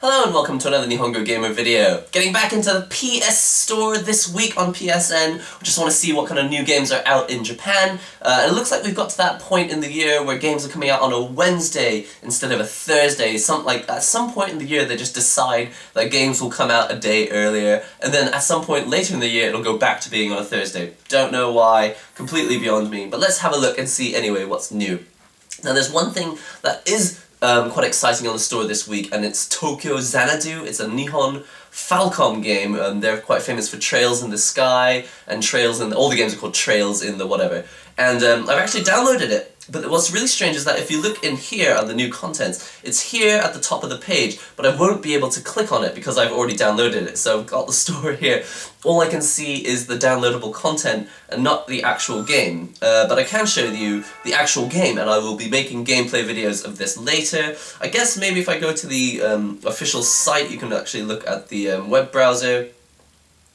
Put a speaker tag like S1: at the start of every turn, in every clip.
S1: Hello and welcome to another NihongoGamer video. Getting back into the PS Store this week on PSN. We just want to see what kind of new games are out in Japan. And it looks like we've got to that point in the year where games are coming out on a Wednesday instead of a Thursday. At some point in the year they just decide that games will come out a day earlier, and then at some point later in the year it'll go back to being on a Thursday. Don't know why, completely beyond me, but let's have a look and see anyway what's new. Now there's one thing that is quite exciting on the store this week, and it's Tokyo Xanadu. It's a Nihon Falcom game. They're quite famous for Trails in the Sky, and Trails in all the games are called Trails in the whatever. And I've actually downloaded it. But what's really strange is that if you look in here on the new contents, it's here at the top of the page, but I won't be able to click on it because I've already downloaded it. So I've got the store here. All I can see is the downloadable content and not the actual game. But I can show you the actual game, and I will be making gameplay videos of this later. I guess maybe if I go to the official site, you can actually look at the web browser.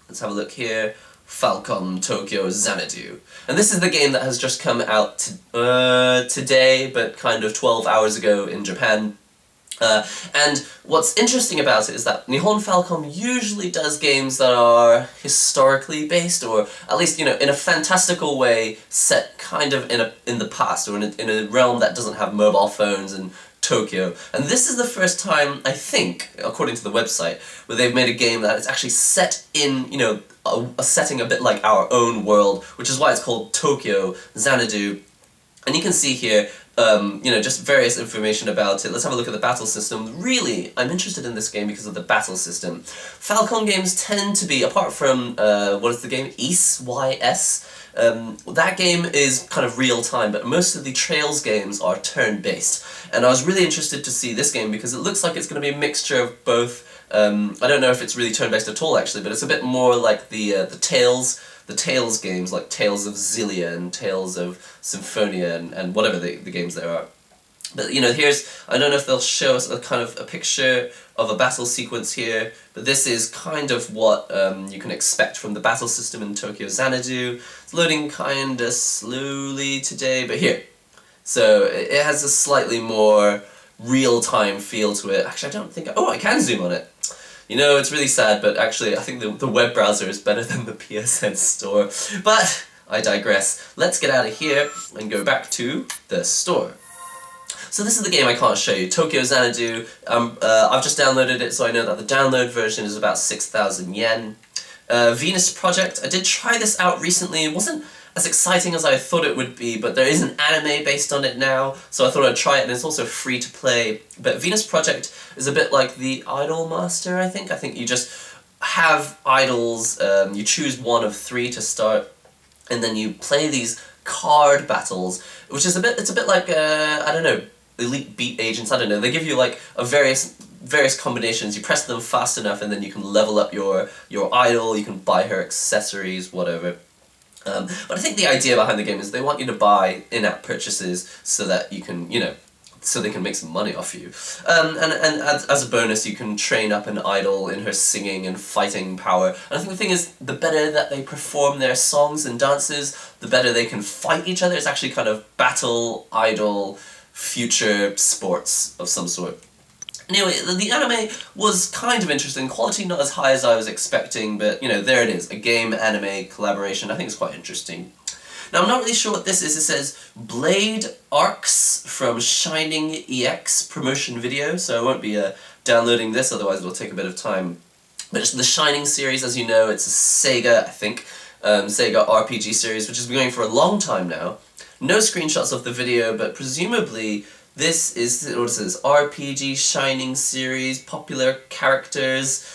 S1: Let's have a look here. Falcom Tokyo Xanadu. And this is the game that has just come out today, but kind of 12 hours ago in Japan. And what's interesting about it is that Nihon Falcom usually does games that are historically based, or at least, you know, in a fantastical way, set kind of in the past, or in a realm that doesn't have mobile phones and Tokyo. And this is the first time, I think, according to the website, where they've made a game that is actually set in, you know, a setting a bit like our own world, which is why it's called Tokyo Xanadu. And you can see here, you know, just various information about it. Let's have a look at the battle system. Really, I'm interested in this game because of the battle system. Falcom games tend to be, apart from, what is the game? YS. That game is kind of real-time, but most of the Trails games are turn-based. And I was really interested to see this game because it looks like it's going to be a mixture of both. I don't know if it's really turn-based at all, actually, but it's a bit more like the Tales games, like Tales of Xillia and Tales of Symphonia and whatever the games there are. But, you know, I don't know if they'll show us a kind of a picture of a battle sequence here, but this is kind of what you can expect from the battle system in Tokyo Xanadu. It's loading kinda slowly today, but here. So it has a slightly more real-time feel to it. Actually, I don't think... I can zoom on it. You know, it's really sad, but actually I think the web browser is better than the PSN store. But I digress. Let's get out of here and go back to the store. So this is the game I can't show you, Tokyo Xanadu. I've just downloaded it, so I know that the download version is about 6,000 yen. Venus Project, I did try this out recently. It wasn't as exciting as I thought it would be, but there is an anime based on it now, so I thought I'd try it, and it's also free to play. But Venus Project is a bit like the Idol Master, I think. I think you just have idols, you choose one of 3 to start, and then you play these card battles, which is it's a bit like, I don't know, Elite Beat Agents, I don't know. They give you like various combinations, you press them fast enough, and then you can level up your idol, you can buy her accessories, whatever. But I think the idea behind the game is they want you to buy in-app purchases so that you can, you know, so they can make some money off you. And as a bonus, you can train up an idol in her singing and fighting power. And I think the thing is, the better that they perform their songs and dances, the better they can fight each other. It's actually kind of battle, idol, future sports of some sort. Anyway, the anime was kind of interesting, quality not as high as I was expecting, but, you know, there it is, a game-anime collaboration. I think it's quite interesting. Now, I'm not really sure what this is. It says Blade Arcs from Shining EX promotion video, so I won't be downloading this, otherwise it'll take a bit of time. But it's the Shining series, as you know, it's a Sega, I think, Sega RPG series, which has been going for a long time now. No screenshots of the video, but presumably this is, what is this, RPG Shining series, popular characters.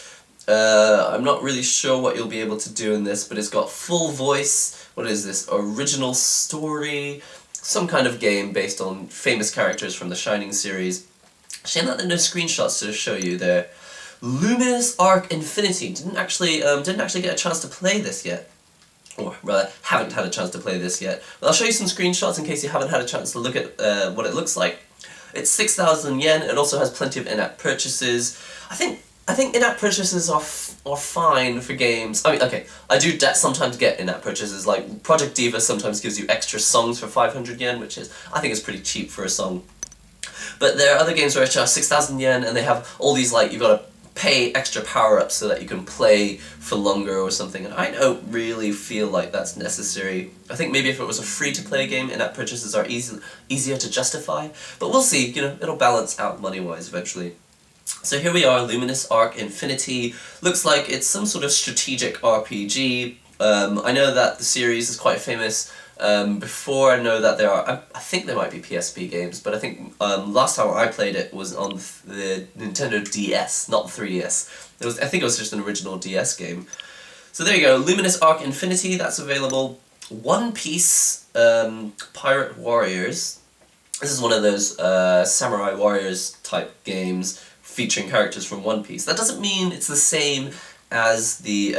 S1: I'm not really sure what you'll be able to do in this, but it's got full voice, what is this, original story, some kind of game based on famous characters from the Shining series. Shame that there are no screenshots to show you there. Luminous Arc Infinity, didn't actually get a chance to play this yet. Or rather, haven't had a chance to play this yet. But I'll show you some screenshots in case you haven't had a chance to look at what it looks like. It's 6,000 yen, it also has plenty of in-app purchases. I think in-app purchases are fine for games. I mean, okay, I do sometimes get in-app purchases, like Project Diva sometimes gives you extra songs for 500 yen, which is, I think is pretty cheap for a song. But there are other games which are 6,000 yen, and they have all these, like, you've got to pay extra power-ups so that you can play for longer or something, and I don't really feel like that's necessary. I think maybe if it was a free-to-play game, in-app purchases are easier to justify, but we'll see, you know, it'll balance out money-wise eventually. So here we are, Luminous Arc Infinity. Looks like it's some sort of strategic RPG. I know that the series is quite famous. Before I know that there are, I think there might be PSP games, but I think last time I played it was on the Nintendo DS, not 3DS. I think it was just an original DS game. So there you go, Luminous Arc Infinity, that's available. One Piece Pirate Warriors. This is one of those Samurai Warriors type games featuring characters from One Piece. That doesn't mean it's the same as the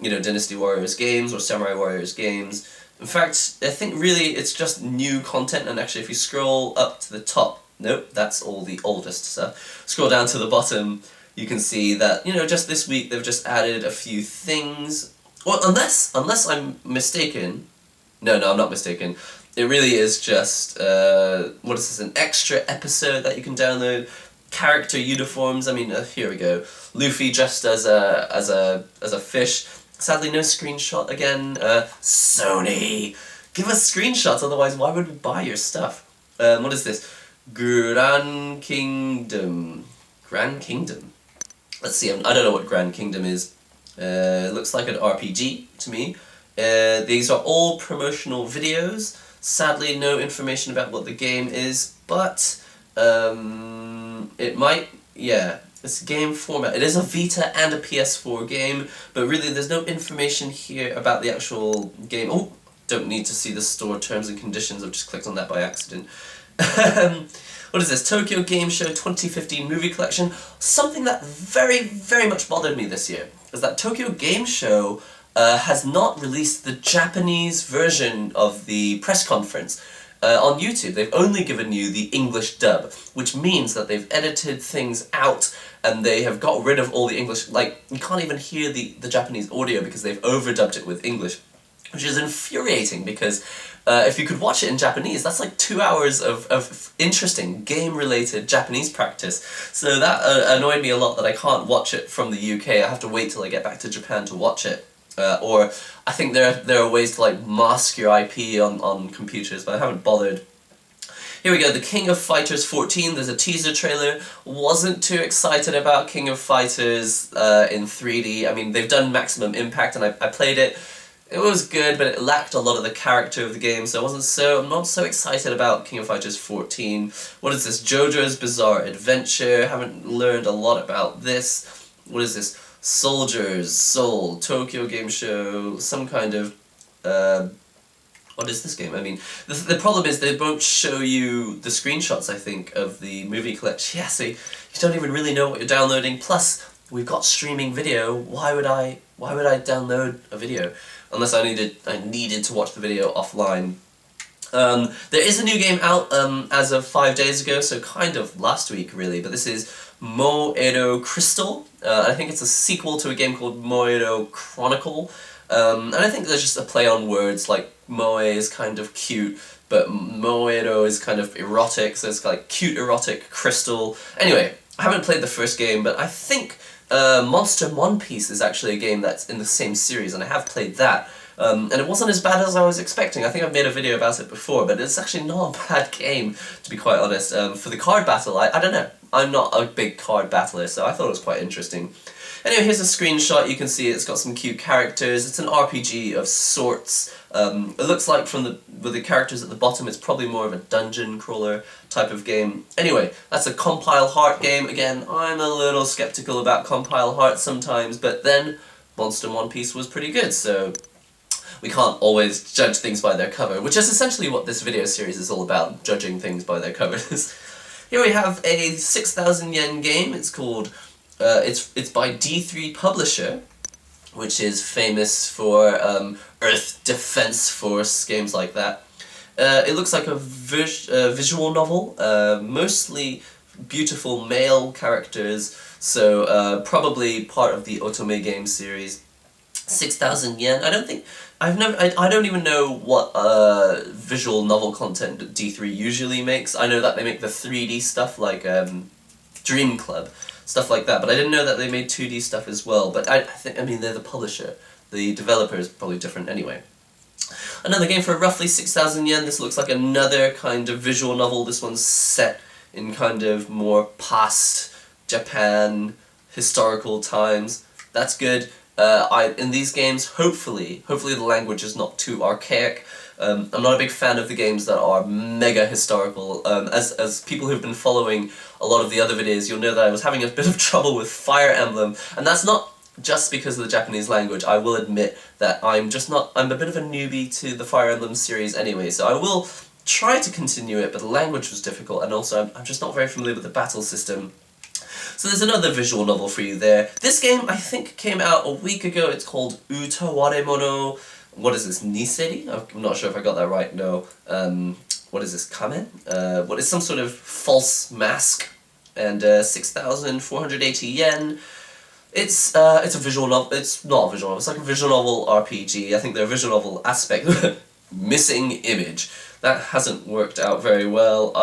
S1: you know, Dynasty Warriors games or Samurai Warriors games. In fact, I think really it's just new content, and actually if you scroll up to the top, nope, that's all the oldest stuff. Scroll down to the bottom, you can see that, you know, just this week they've just added a few things. Well, unless I'm mistaken, no, I'm not mistaken. It really is just, what is this, an extra episode that you can download. Character uniforms, I mean, here we go. Luffy dressed as a fish. Sadly, no screenshot again. Sony, give us screenshots, otherwise why would we buy your stuff? What is this? Grand Kingdom. Grand Kingdom. Let's see, I don't know what Grand Kingdom is. It looks like an RPG to me. These are all promotional videos. Sadly, no information about what the game is, but it might, yeah. It's game format. It is a Vita and a PS4 game, but really there's no information here about the actual game. Oh, don't need to see the store terms and conditions. I've just clicked on that by accident. What is this? Tokyo Game Show 2015 Movie Collection. Something that very, very much bothered me this year is that Tokyo Game Show has not released the Japanese version of the press conference. On YouTube, they've only given you the English dub, which means that they've edited things out and they have got rid of all the English, like, you can't even hear the Japanese audio because they've overdubbed it with English, which is infuriating because if you could watch it in Japanese, that's like 2 hours of interesting game-related Japanese practice. So that annoyed me a lot that I can't watch it from the UK. I have to wait till I get back to Japan to watch it. Or I think there are ways to like mask your IP on computers, but I haven't bothered. Here we go, the King of Fighters 14, there's a teaser trailer. Wasn't too excited about King of Fighters in 3D. I mean, they've done Maximum Impact and I played it. It was good, but it lacked a lot of the character of the game, so I'm not so excited about King of Fighters 14. What is this? JoJo's Bizarre Adventure. Haven't learned a lot about this. What is this? Soldiers, Seoul, Tokyo Game Show, some kind of, what is this game? I mean, the problem is they won't show you the screenshots, I think, of the movie collection. Yeah, so you don't even really know what you're downloading, plus we've got streaming video. Why would I download a video? Unless I needed to watch the video offline. There is a new game out as of 5 days ago, so kind of last week really, but this is Moyo Crystal. I think it's a sequel to a game called Moyo Chronicle, and I think there's just a play on words, like Moe is kind of cute, but Moedo is kind of erotic, so it's like cute erotic crystal. Anyway, I haven't played the first game, but I think Monster One Piece is actually a game that's in the same series, and I have played that. And it wasn't as bad as I was expecting. I think I've made a video about it before, but it's actually not a bad game, to be quite honest. For the card battle, I don't know. I'm not a big card battler, so I thought it was quite interesting. Anyway, here's a screenshot. You can see it's got some cute characters. It's an RPG of sorts. It looks like with the characters at the bottom, it's probably more of a dungeon crawler type of game. Anyway, that's a Compile Heart game. Again, I'm a little skeptical about Compile Heart sometimes, but then Monster One Piece was pretty good, so we can't always judge things by their cover, which is essentially what this video series is all about, judging things by their covers. Here we have a 6,000 yen game. It's called, it's by D3 Publisher, which is famous for Earth Defense Force, games like that. It looks like a visual novel, mostly beautiful male characters, so probably part of the Otome game series. 6,000 yen. I don't think I don't even know what visual novel content D3 usually makes. I know that they make the 3D stuff like Dream Club, stuff like that, but I didn't know that they made 2D stuff as well. But I mean they're the publisher. The developer is probably different anyway. Another game for roughly 6,000 yen. This looks like another kind of visual novel. This one's set in kind of more past Japan, historical times. That's good. In these games, hopefully the language is not too archaic. I'm not a big fan of the games that are mega historical. As people who've been following a lot of the other videos, you'll know that I was having a bit of trouble with Fire Emblem, and that's not just because of the Japanese language. I will admit that I'm a bit of a newbie to the Fire Emblem series anyway, so I will try to continue it, but the language was difficult, and also I'm just not very familiar with the battle system. So there's another visual novel for you there. This game, I think, came out a week ago. It's called Utawaremono. What is this, Niseri? I'm not sure if I got that right, no. What is this, Kamen? What is some sort of false mask? And 6,480 yen. It's a visual novel. It's not a visual novel. It's like a visual novel RPG. I think the visual novel aspect... Missing image. That hasn't worked out very well.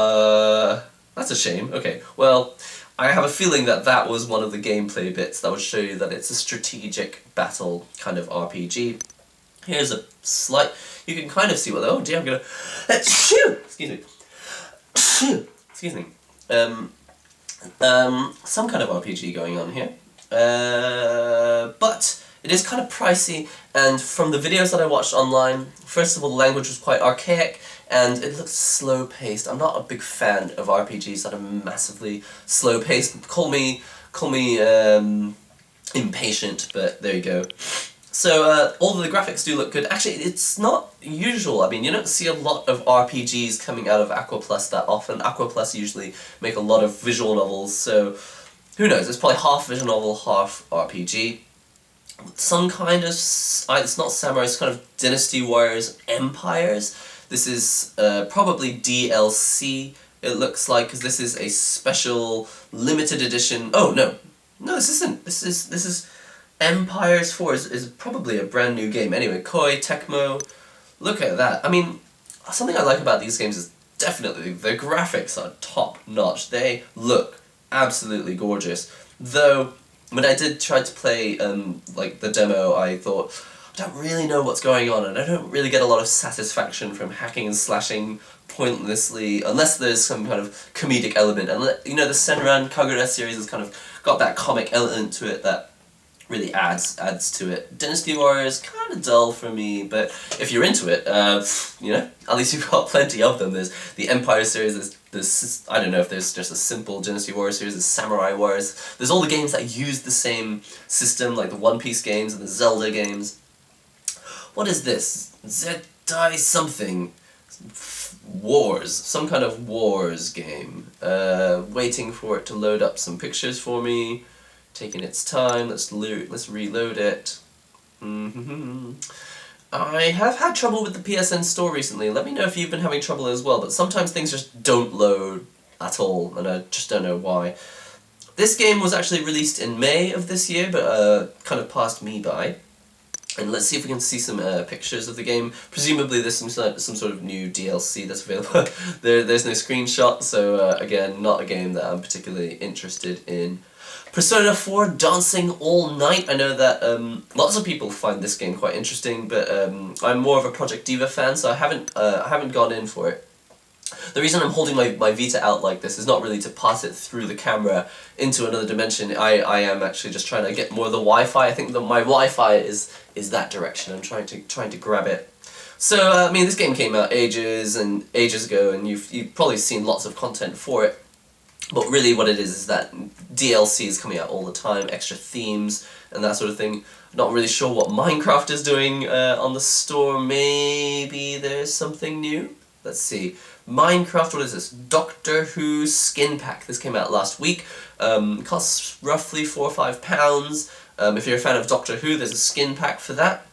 S1: That's a shame. Okay, well... I have a feeling that that was one of the gameplay bits that would show you that it's a strategic battle kind of RPG. Here's a slight... You can kind of see what... Oh dear, I'm gonna... Excuse me. Excuse me. Some kind of RPG going on here. But it is kind of pricey, and from the videos that I watched online, first of all, the language was quite archaic, and it looks slow-paced. I'm not a big fan of RPGs that are massively slow-paced. Call me impatient, but there you go. So, all of the graphics do look good. Actually, it's not usual. I mean, you don't see a lot of RPGs coming out of Aqua Plus that often. Aqua Plus usually make a lot of visual novels, so who knows? It's probably half visual novel, half RPG. Some kind of... it's not samurai, it's kind of Dynasty Warriors Empires. This is probably DLC, it looks like, because this is a special limited edition... Oh, no. No, this isn't. This is Empires 4 is probably a brand new game. Anyway, Koei Tecmo, look at that. I mean, something I like about these games is definitely the graphics are top notch. They look absolutely gorgeous. Though, when I did try to play like the demo, I thought, I don't really know what's going on, and I don't really get a lot of satisfaction from hacking and slashing pointlessly, unless there's some kind of comedic element. And you know, the Senran Kagura series has kind of got that comic element to it that really adds to it. Dynasty Warriors, kind of dull for me, but if you're into it, you know, at least you've got plenty of them. There's the Empire series, there's I don't know if there's just a simple Dynasty Warriors series, there's Samurai Wars, there's all the games that use the same system, like the One Piece games and the Zelda games. What is this? Zedai something. Wars. Some kind of Wars game. Waiting for it to load up some pictures for me. Taking its time. Let's reload it. I have had trouble with the PSN store recently. Let me know if you've been having trouble as well, but sometimes things just don't load at all, and I just don't know why. This game was actually released in May of this year, but kind of passed me by. And let's see if we can see some pictures of the game. Presumably there's some sort of new DLC that's available. There's no screenshot, so again, not a game that I'm particularly interested in. Persona 4 Dancing All Night. I know that lots of people find this game quite interesting, but I'm more of a Project Diva fan, so I haven't gone in for it. The reason I'm holding my Vita out like this is not really to pass it through the camera into another dimension. I am actually just trying to get more of the Wi-Fi. I think that my Wi-Fi is that direction. I'm trying to grab it. So I mean, this game came out ages ago, and you've probably seen lots of content for it. But really, what it is that DLC is coming out all the time, extra themes and that sort of thing. Not really sure what Minecraft is doing on the store. Maybe there's something new. Let's see. Minecraft, what is this? Doctor Who skin pack. This came out last week. Costs roughly £4 or £5. If you're a fan of Doctor Who, there's a skin pack for that.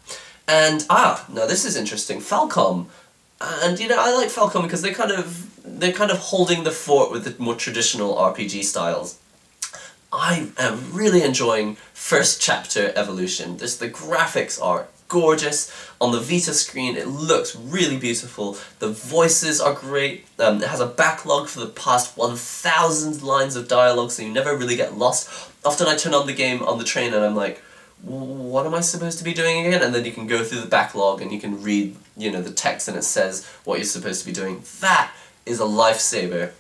S1: And, now this is interesting. Falcom. And, you know, I like Falcom because they're kind of holding the fort with the more traditional RPG styles. I am really enjoying First Chapter Evolution. The graphics are gorgeous. On the Vita screen it looks really beautiful. The voices are great. It has a backlog for the past 1,000 lines of dialogue, so you never really get lost. Often I turn on the game on the train and I'm like, what am I supposed to be doing again? And then you can go through the backlog and you can read, you know, the text and it says what you're supposed to be doing. That is a lifesaver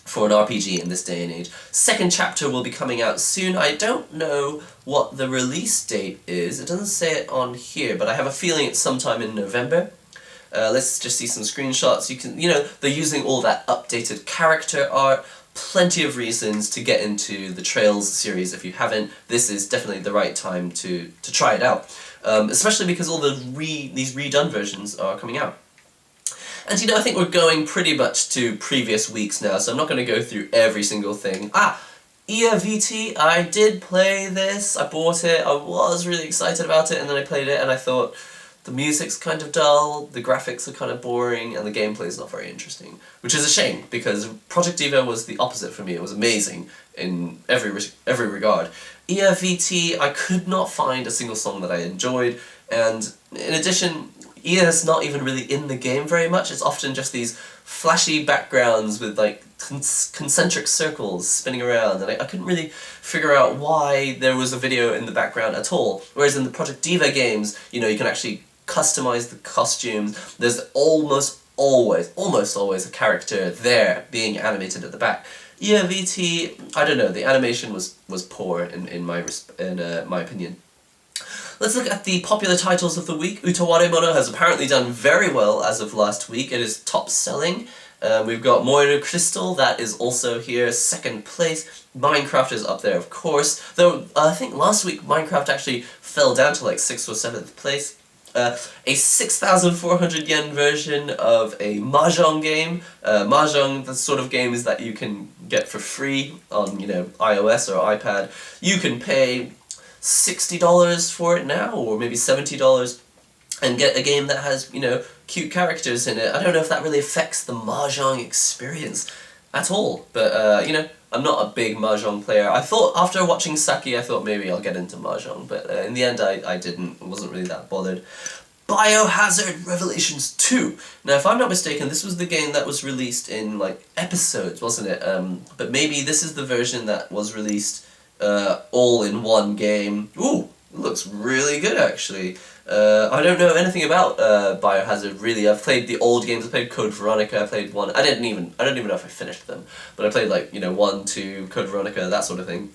S1: for an RPG in this day and age. Second chapter will be coming out soon. I don't know what the release date is. It doesn't say it on here, but I have a feeling it's sometime in November. Let's just see some screenshots. You can, you know, they're using all that updated character art. Plenty of reasons to get into the Trails series if you haven't. This is definitely the right time to try it out. Especially because all these redone versions are coming out. And you know, I think we're going pretty much to previous weeks now, so I'm not going to go through every single thing. Vita, I did play this, I bought it, I was really excited about it, and then I played it and I thought, the music's kind of dull, the graphics are kind of boring, and the gameplay's not very interesting. Which is a shame, because Project Diva was the opposite for me. It was amazing in every regard. Vita, I could not find a single song that I enjoyed, and in addition, is not even really in the game very much. It's often just these flashy backgrounds with like concentric circles spinning around, and I couldn't really figure out why there was a video in the background at all. Whereas in the Project Diva games, you know, you can actually customize the costumes. There's almost always a character there being animated at the back. Vita, I don't know, the animation was poor in my opinion. Let's look at the popular titles of the week. Utawaremono has apparently done very well as of last week. It is top selling. We've got Moyo Crystal, that is also here, second place. Minecraft is up there, of course. Though, I think last week Minecraft actually fell down to like 6th or 7th place. A 6,400 yen version of a Mahjong game. Mahjong, the sort of games that you can get for free on, you know, iOS or iPad. You can pay $60 for it now, or maybe $70, and get a game that has, you know, cute characters in it. I don't know if that really affects the Mahjong experience at all, but, you know, I'm not a big Mahjong player. I thought, after watching Saki, I thought maybe I'll get into Mahjong, but in the end I didn't, wasn't really that bothered. Biohazard Revelations 2. Now, if I'm not mistaken, this was the game that was released in, like, episodes, wasn't it? But maybe this is the version that was released all in one game. Ooh, it looks really good actually. I don't know anything about Biohazard really. I've played the old games. I played Code Veronica. I played one. I don't even know if I finished them, but I played like, you know, 1, 2, Code Veronica, that sort of thing.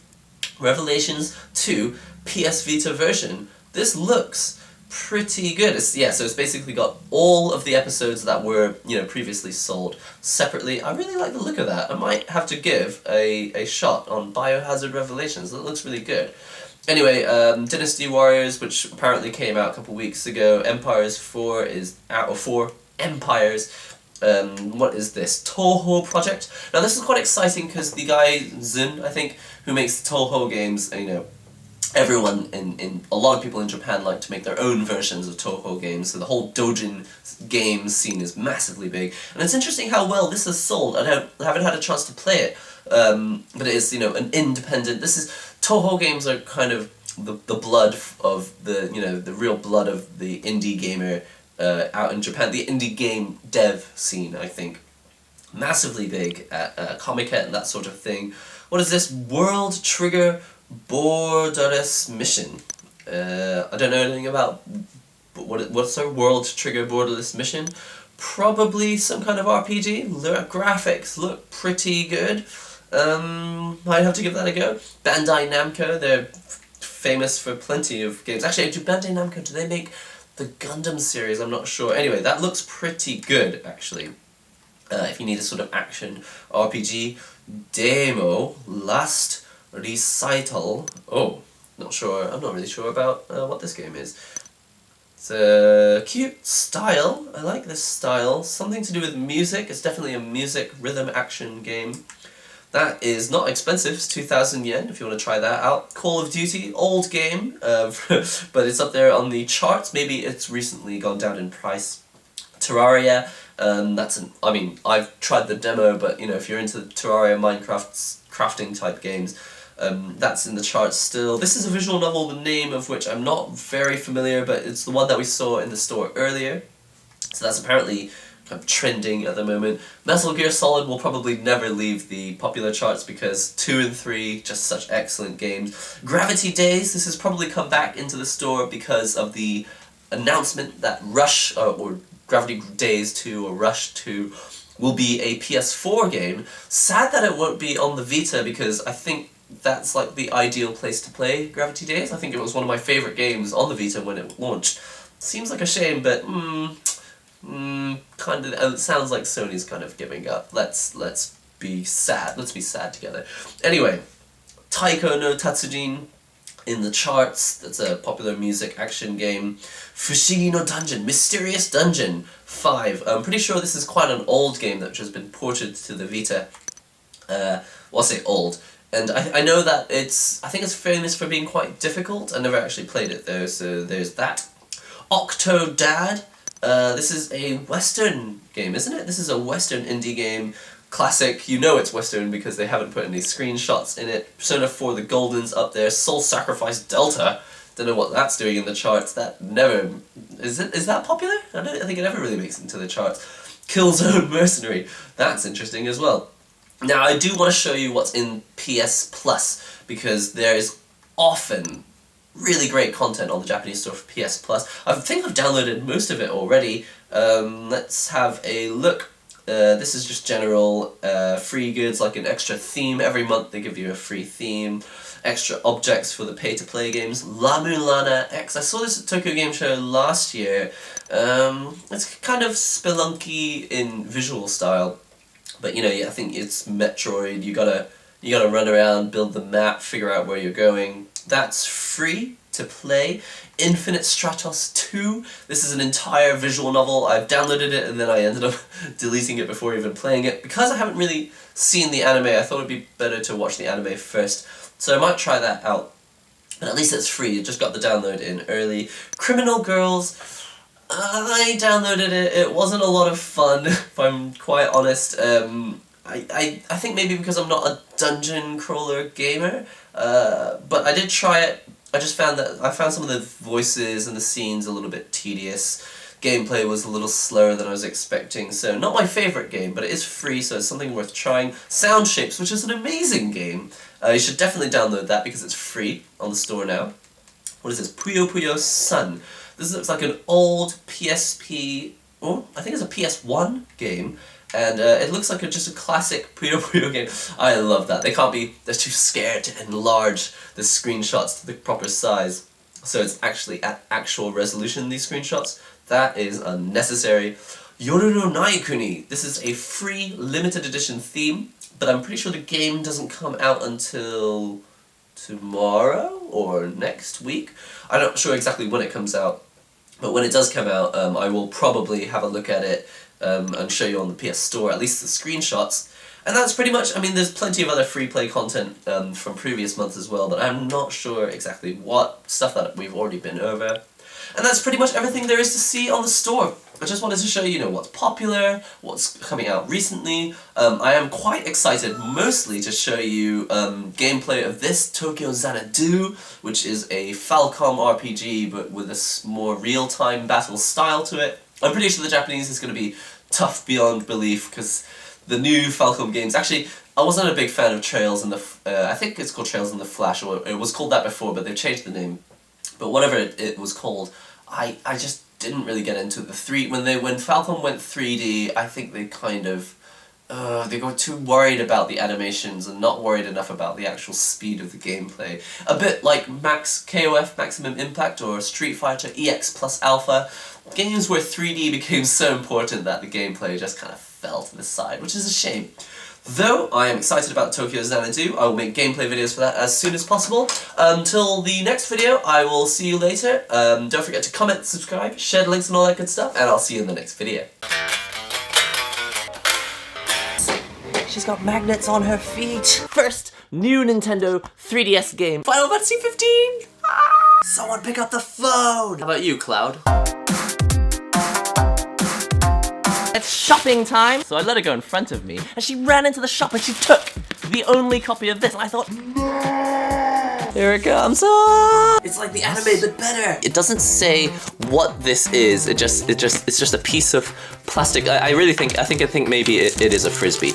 S1: Revelations 2 PS Vita version. This looks pretty good. So it's basically got all of the episodes that were, you know, previously sold separately. I really like the look of that. I might have to give a shot on Biohazard Revelations. That looks really good. Anyway, Dynasty Warriors, which apparently came out a couple weeks ago. Empires 4 is out, or 4 Empires. What is this? Touhou project. Now this is quite exciting because the guy Zun, I think, who makes the Touhou games, you know, everyone a lot of people in Japan like to make their own versions of Touhou games, so the whole doujin game scene is massively big. And it's interesting how well this has sold. I haven't had a chance to play it, but it is, you know, an independent. Touhou games are kind of the blood of the, you know, the real blood of the indie gamer out in Japan. The indie game dev scene, I think, massively big at Comiket and that sort of thing. What is this? World Trigger Borderless Mission. I don't know anything about what's our World Trigger Borderless Mission. Probably some kind of RPG. Graphics look pretty good. Might have to give that a go. Bandai Namco, they're famous for plenty of games. Actually, do Bandai Namco, do they make the Gundam series? I'm not sure. Anyway, that looks pretty good, actually. If you need a sort of action RPG. Demo, Last Recital. Oh, not sure. I'm not really sure about what this game is. It's a cute style. I like this style. Something to do with music. It's definitely a music rhythm action game. That is not expensive. It's 2,000 yen if you want to try that out. Call of Duty, old game, but it's up there on the charts. Maybe it's recently gone down in price. Terraria. I mean, I've tried the demo, but you know, if you're into Terraria, Minecraft, crafting type games, That's in the charts still. This is a visual novel, the name of which I'm not very familiar, but it's the one that we saw in the store earlier. So that's apparently kind of trending at the moment. Metal Gear Solid will probably never leave the popular charts because 2 and 3, just such excellent games. Gravity Days, this has probably come back into the store because of the announcement that Rush, or Gravity Days 2 or Rush 2 will be a PS4 game. Sad that it won't be on the Vita because I think that's like the ideal place to play Gravity Days. I think it was one of my favourite games on the Vita when it launched. Seems like a shame, but kind of. It sounds like Sony's kind of giving up. Let's be sad. Let's be sad together. Anyway, Taiko no Tatsujin in the charts. That's a popular music action game. Fushigi no Dungeon, Mysterious Dungeon 5. I'm pretty sure this is quite an old game that has been ported to the Vita. Well, I'll say old. And I know that I think it's famous for being quite difficult. I never actually played it though, so there's that. Octodad. This is a Western game, isn't it? This is a Western indie game. Classic, you know it's Western because they haven't put any screenshots in it. Persona 4 The Golden's up there. Soul Sacrifice Delta. Don't know what that's doing in the charts. That never... Is that popular? I think it never really makes it into the charts. Killzone Mercenary. That's interesting as well. Now, I do want to show you what's in PS Plus, because there is often really great content on the Japanese store for PS Plus. I think I've downloaded most of it already. Let's have a look. This is just general free goods, like an extra theme. Every month they give you a free theme. Extra objects for the pay-to-play games. La Mulana X. I saw this at Tokyo Game Show last year. It's kind of spelunky in visual style. But you know, I think it's Metroid. You gotta run around, build the map, figure out where you're going. That's free to play. Infinite Stratos 2. This is an entire visual novel. I've downloaded it and then I ended up deleting it before even playing it. Because I haven't really seen the anime, I thought it'd be better to watch the anime first. So I might try that out. But at least it's free. I just got the download in early. Criminal Girls. I downloaded it. It wasn't a lot of fun, if I'm quite honest. I think maybe because I'm not a dungeon crawler gamer, but I did try it. I found some of the voices and the scenes a little bit tedious. Gameplay was a little slower than I was expecting, so not my favourite game, but it is free, so it's something worth trying. Sound Shapes, which is an amazing game. You should definitely download that because it's free on the store now. What is this? Puyo Puyo Sun. This looks like an old PSP, I think it's a PS1 game, and it looks like just a classic Puyo Puyo game. I love that. They're too scared to enlarge the screenshots to the proper size. So it's actually at actual resolution, these screenshots. That is unnecessary. Yoru no Naikuni. This is a free limited edition theme, but I'm pretty sure the game doesn't come out until tomorrow or next week. I'm not sure exactly when it comes out, but when it does come out, I will probably have a look at it and show you on the PS Store, at least the screenshots. And that's pretty much, I mean, there's plenty of other free play content from previous months as well, but I'm not sure exactly what stuff that we've already been over. And that's pretty much everything there is to see on the store. I just wanted to show you, what's popular, what's coming out recently. I am quite excited mostly to show you gameplay of this Tokyo Xanadu, which is a Falcom RPG but with a more real-time battle style to it. I'm pretty sure the Japanese is going to be tough beyond belief because the new Falcom games, actually, I wasn't a big fan of Trails in the, I think it's called Trails in the Flash, or it was called that before, but they've changed the name. But whatever it was called, I just didn't really get into the when Falcom went 3D, I think they kind of they got too worried about the animations and not worried enough about the actual speed of the gameplay. A bit like KOF Maximum Impact or Street Fighter EX plus Alpha, games where 3D became so important that the gameplay just kind of fell to the side, which is a shame. Though I am excited about Tokyo Xanadu, I will make gameplay videos for that as soon as possible. Until the next video, I will see you later. Don't forget to comment, subscribe, share the links and all that good stuff, and I'll see you in the next video. She's got magnets on her feet. First, new Nintendo 3DS game, Final Fantasy 15! Ah! Someone pick up the phone! How about you, Cloud? It's shopping time! So I let her go in front of me, and she ran into the shop and she took the only copy of this, and I thought, no! Here it comes. Ah! It's like the anime, but better. It doesn't say what this is. It's just a piece of plastic. I think maybe it is a frisbee.